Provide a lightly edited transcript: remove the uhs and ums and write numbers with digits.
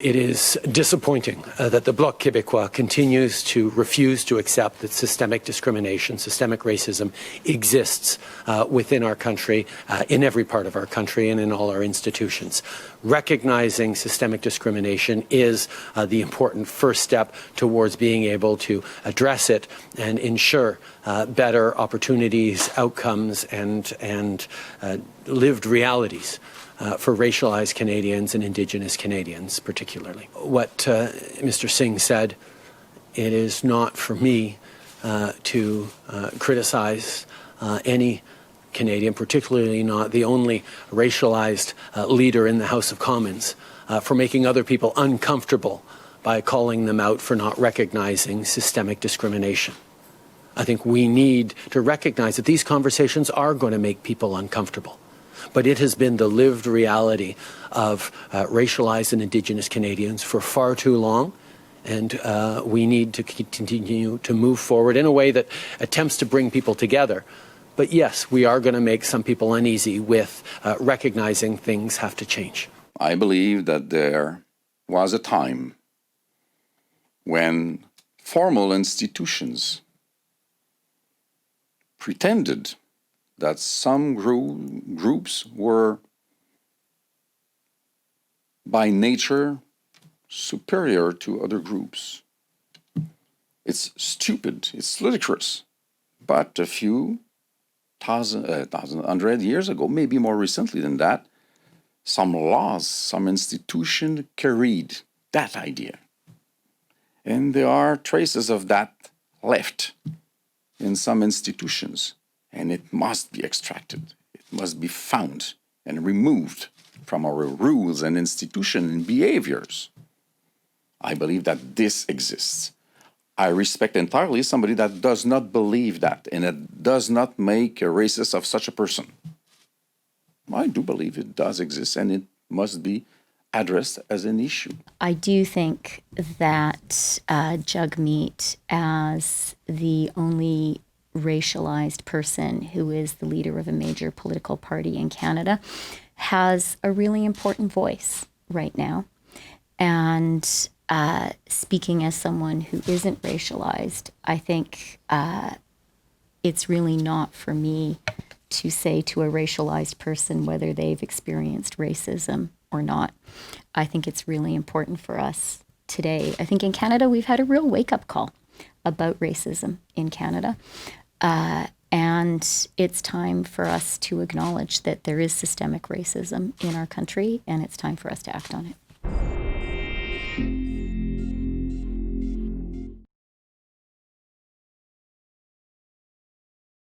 It is disappointing that the Bloc Quebecois continues to refuse to accept that systemic discrimination, systemic racism exists within our country, in every part of our country and in all our institutions. Recognizing systemic discrimination is the important first step towards being able to address it and ensure better opportunities, outcomes, and lived realities for racialized Canadians and Indigenous Canadians particularly. What Mr. Singh said, it is not for me to criticize any Canadian, particularly not the only racialized leader in the House of Commons, for making other people uncomfortable by calling them out for not recognizing systemic discrimination. I think we need to recognize that these conversations are going to make people uncomfortable. But it has been the lived reality of racialized and Indigenous Canadians for far too long, and we need to continue to move forward in a way that attempts to bring people together. But yes, we are going to make some people uneasy with recognizing things have to change. I believe that there was a time when formal institutions pretended that some groups were by nature superior to other groups. It's stupid, it's ludicrous, but a few hundred years ago, maybe more recently than that, some laws, some institution carried that idea. And there are traces of that left in some institutions. And it must be extracted. It must be found and removed from our rules and institutions and behaviors. I believe that this exists. I respect entirely somebody that does not believe that and that does not make a racist of such a person. I do believe it does exist and it must be addressed as an issue. I do think that Jagmeet, as the only racialized person who is the leader of a major political party in Canada, has a really important voice right now. And speaking as someone who isn't racialized, I think it's really not for me to say to a racialized person whether they've experienced racism or not. I think it's really important for us today. I think in Canada, we've had a real wake-up call about racism in Canada. And it's time for us to acknowledge that there is systemic racism in our country, and it's time for us to act on it.